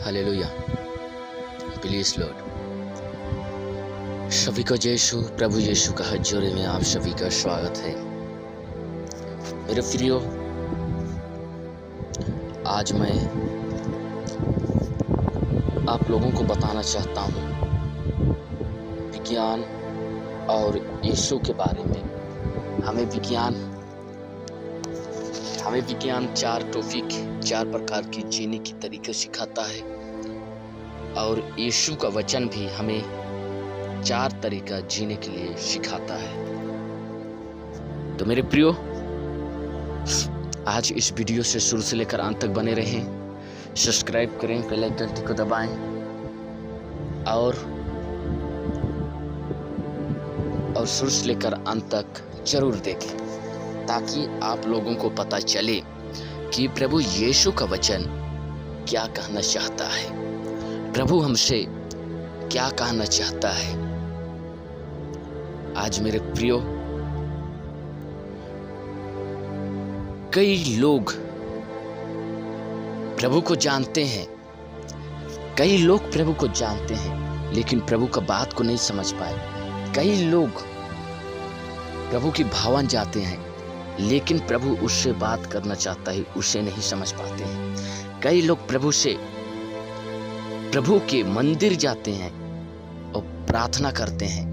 Hallelujah. Please Lord. सभी को यीशु प्रभु यीशु का हजूरी में आप सभी का स्वागत है। मेरे प्रियो, आज मैं आप लोगों को बताना चाहता हूँ विज्ञान और यीशु के बारे में। हमें विज्ञान चार प्रकार की जीने की तरीके सिखाता है और यीशु का वचन भी हमें 4 तरीका जीने के लिए सिखाता है। तो मेरे प्रियो, आज इस वीडियो से शुरू से लेकर अंत तक बने रहें। सब्सक्राइब करें, बेल आइकन को दबाएं और शुरू से लेकर अंत तक जरूर देखें, ताकि आप लोगों को पता चले कि प्रभु यीशु का वचन क्या कहना चाहता है, प्रभु हमसे क्या कहना चाहता है। आज मेरे प्रियो, कई लोग प्रभु को जानते हैं, लेकिन प्रभु का बात को नहीं समझ पाए। कई लोग प्रभु की भावन जाते हैं, लेकिन प्रभु उससे बात करना चाहता है, उसे नहीं समझ पाते हैं। कई लोग प्रभु के मंदिर जाते हैं और प्रार्थना करते हैं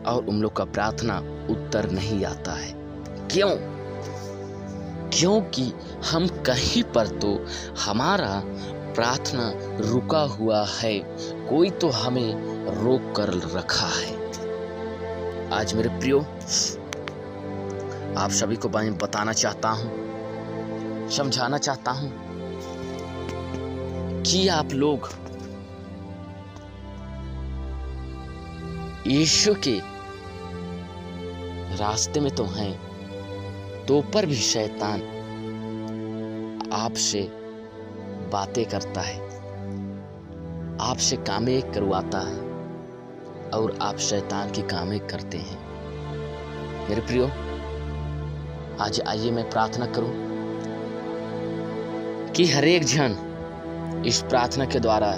और उन लोग का प्रार्थना उत्तर नहीं आता है। क्यों? क्योंकि हम कहीं पर तो हमारा प्रार्थना रुका हुआ है, कोई तो हमें रोक कर रखा है। आज मेरे प्रियो, आप सभी को मैं बताना चाहता हूं, समझाना चाहता हूं कि आप लोग यीशु के रास्ते में तो हैं, तो पर भी शैतान आपसे बातें करता है, आपसे कामें करवाता है और आप शैतान की कामें करते हैं। मेरे प्रियो, आज आइए मैं प्रार्थना करूं कि हर एक जन इस प्रार्थना के द्वारा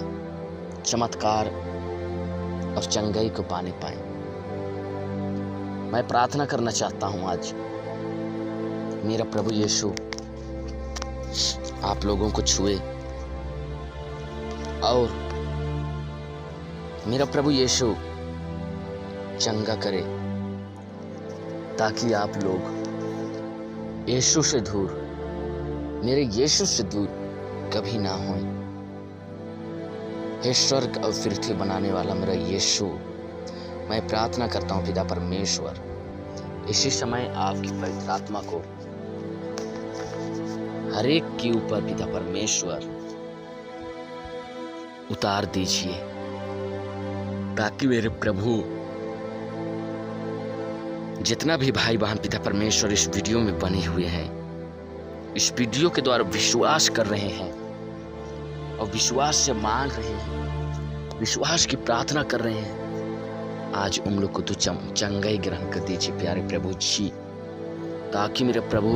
चमत्कार और चंगाई को पाने पाए। मैं प्रार्थना करना चाहता हूं आज मेरा प्रभु यीशु आप लोगों को छुए और मेरा प्रभु यीशु चंगा करे, ताकि आप लोग यीशु से दूर, मेरे यीशु से दूर कभी ना हों। हे स्वर्ग और पृथ्वी बनाने वाला मेरा यीशु, मैं प्रार्थना करता हूँ पिता परमेश्वर, इसी समय आपकी पवित्र आत्मा को हर एक के ऊपर पिता परमेश्वर उतार दीजिए, ताकि मेरे प्रभु जितना भी भाई बहन पिता परमेश्वर इस वीडियो में बने हुए हैं, इस वीडियो के द्वारा विश्वास कर रहे हैं और विश्वास से मांग रहे हैं, विश्वास की प्रार्थना कर रहे हैं, आज उन लोग को तो चंगाई ग्रहण कर दीजिए प्यारे प्रभु जी, ताकि मेरे प्रभु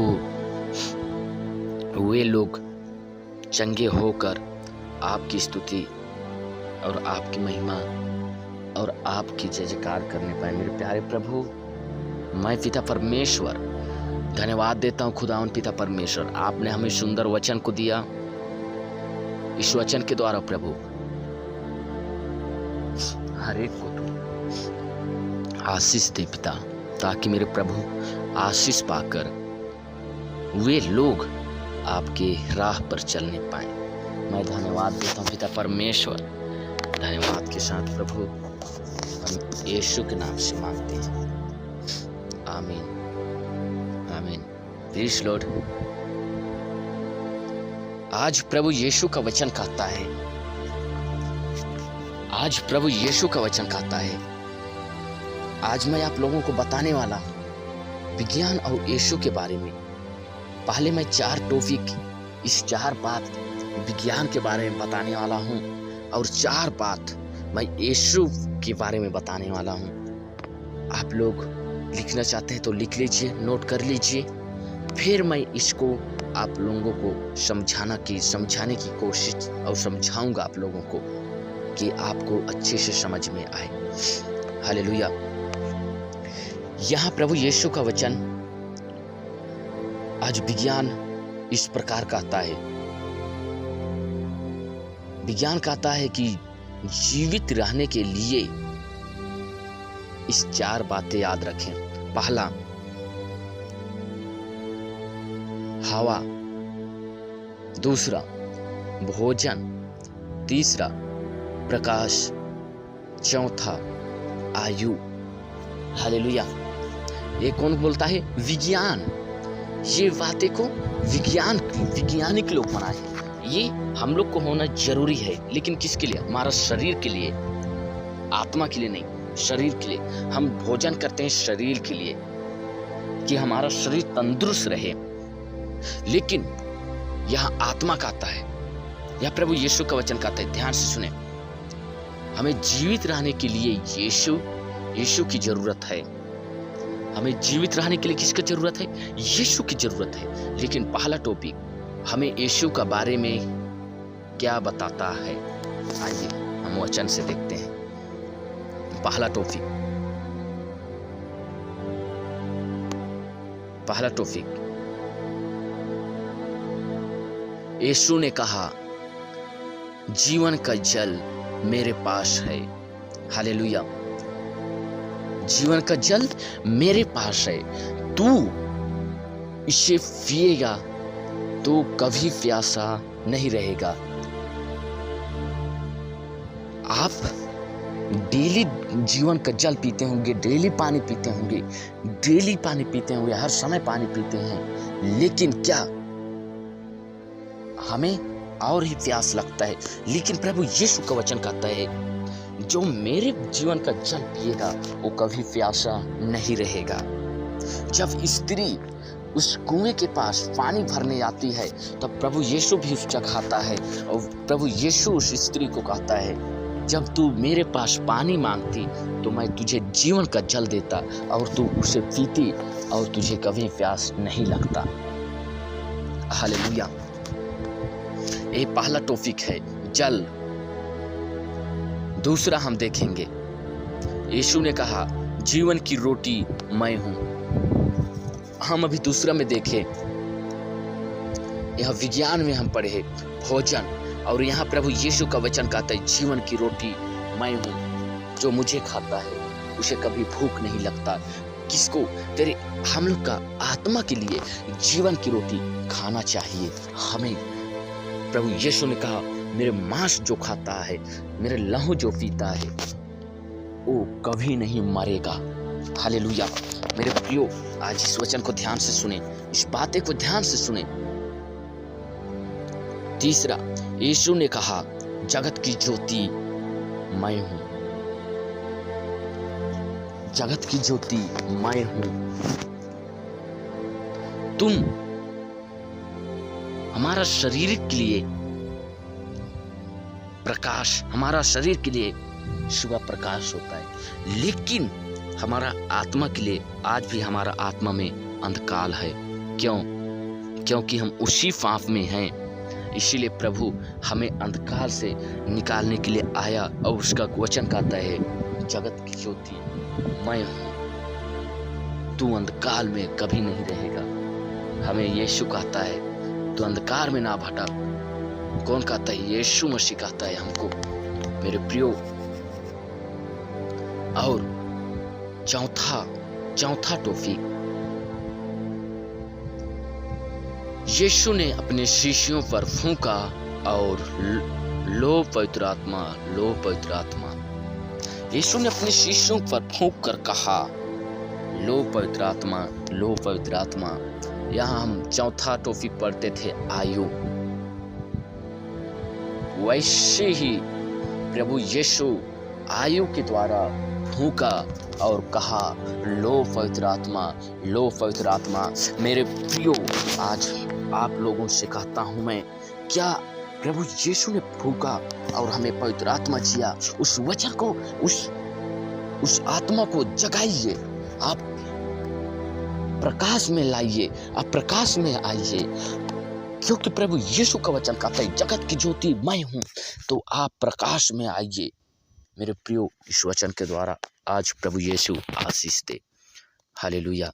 वे लोग चंगे होकर आपकी स्तुति और आपकी महिमा और आपकी जय जयकार करने पाए। मेरे प्यारे प्रभु, मैं पिता परमेश्वर धन्यवाद देता हूँ खुदावन पिता परमेश्वर, आपने हमें सुंदर वचन को दिया। इस वचन के द्वारा प्रभु हर एक को तो आशीष दे पिता, ताकि मेरे प्रभु आशीष पाकर वे लोग आपके राह पर चलने पाए। मैं धन्यवाद देता हूँ पिता परमेश्वर, धन्यवाद के साथ प्रभु हम यीशु के नाम से मांगते हैं, आमीन आमीन। Please Lord. आज प्रभु यीशु का वचन कहता है, आज मैं आप लोगों को बताने वाला विज्ञान और यीशु के बारे में। पहले मैं 4 टॉपिक, इस 4 बात विज्ञान के बारे में बताने वाला हूँ और 4 बात मैं यीशु के बारे में बताने वाला हूँ। आप लोग लिखना चाहते हैं तो लिख लीजिए, नोट कर लीजिए, फिर मैं इसको आप लोगों को समझाने की कोशिश और समझाऊंगा आप लोगों को कि आपको अच्छे से समझ में आए। हालेलुया। यहाँ प्रभु यीशु का वचन आज विज्ञान इस प्रकार कहता है, विज्ञान कहता है कि जीवित रहने के लिए इस 4 बातें याद रखें। पहला, हवा। दूसरा, भोजन। तीसरा, प्रकाश। चौथा, आयु। हालेलुया। ये कौन बोलता है? विज्ञान। ये बातें को वैज्ञानिक लोग बनाए। ये हम लोग को होना जरूरी है, लेकिन किसके लिए? हमारा शरीर के लिए, आत्मा के लिए नहीं, शरीर के लिए। हम भोजन करते हैं शरीर के लिए कि हमारा शरीर तंदुरुस्त रहे, लेकिन यहाँ आत्मा कहता है, यह प्रभु यीशु का वचन कहता है, ध्यान से सुने, हमें जीवित रहने के लिए यीशु की जरूरत है। हमें जीवित रहने के लिए किसकी जरूरत है? यीशु की जरूरत है। लेकिन पहला टॉपिक हमें यीशु का बारे में क्या बताता है, आइए हम वचन से देखते हैं। पहला टॉपिक, यीशु ने कहा, जीवन का जल मेरे पास है। हालेलुया। जीवन का जल मेरे पास है, तू इसे पिएगा तो कभी प्यासा नहीं रहेगा। आप डेली जीवन का जल पीते होंगे, डेली पानी पीते होंगे, हर समय पानी पीते हैं, लेकिन क्या हमें और ही प्यास लगता है? लेकिन प्रभु यीशु का वचन कहता है, जो मेरे जीवन का जल पिएगा वो कभी प्यासा नहीं रहेगा। जब स्त्री उस कुएं के पास पानी भरने आती है, तब प्रभु यीशु भी उस जगह आता है और प्रभु यीशु उस स्त्री को कहता है, जब तू मेरे पास पानी मांगती तो मैं तुझे जीवन का जल देता और तू उसे पीती और तुझे कभी प्यास नहीं लगता। हालेलुया। ये पहला टॉपिक है, जल। दूसरा हम देखेंगे, यीशु ने कहा, जीवन की रोटी मैं हूं। हम अभी दूसरा में देखें, यह विज्ञान में हम पढ़े भोजन, और यहाँ प्रभु यीशु का वचन कहता है, जीवन की रोटी मैं हूं, जो मुझे खाता है उसे कभी भूख नहीं लगता। किसको? हम लोग का आत्मा के लिए जीवन की रोटी खाना चाहिए हमें। प्रभु यीशु ने कहा, मेरे मांस जो खाता है, मेरे लहू जो पीता है, वो कभी नहीं मरेगा। हालेलुया। मेरे प्रियो, आज इस वचन को ध्यान से सुने, इस बातें को ध्यान से सुने। तीसरा, यीशु ने कहा, जगत की ज्योति मैं हूं। जगत की ज्योति मैं हूं। तुम हमारा शरीर के लिए प्रकाश, हमारा शरीर के लिए सुबह प्रकाश होता है, लेकिन हमारा आत्मा के लिए आज भी हमारा आत्मा में अंधकार है। क्यों? क्योंकि हम उसी पाप में हैं। इसीलिए प्रभु हमें अंधकार से निकालने के लिए आया और उसका वचन कहता है, जगत की ज्योति मैं हूं, तू अंधकार में कभी नहीं रहेगा। हमें यीशु कहता है, तू अंधकार में ना भटक। कौन कहता है? यीशु मसीह कहता है हमको, मेरे प्रियो। और चौथा टॉपिक, यीशु ने अपने शिष्यों पर फूंका और लो पवित्र आत्मा। यीशु ने अपने शिष्यों पर फूंक कर कहा, लो पवित्र आत्मा। यहाँ हम चौथा टॉपिक पढ़ते थे, आयु। वैसे ही प्रभु यीशु आयु के द्वारा फूंका और कहा, लो पवित्र आत्मा। मेरे प्रियो, आज आप लोगों से कहता हूं मैं, क्या प्रभु यीशु ने फूंका और हमें पवित्र आत्मा दिया? उस वचन को, उस आत्मा को जगाइए, आप प्रकाश में लाइए, आप प्रकाश में आइए। क्योंकि प्रभु यीशु का वचन कहता है जगत की ज्योति मैं हूं, तो आप प्रकाश में आइए। मेरे प्रियो, इस वचन के द्वारा आज प्रभु यीशु आशीष दे। हालेलुया।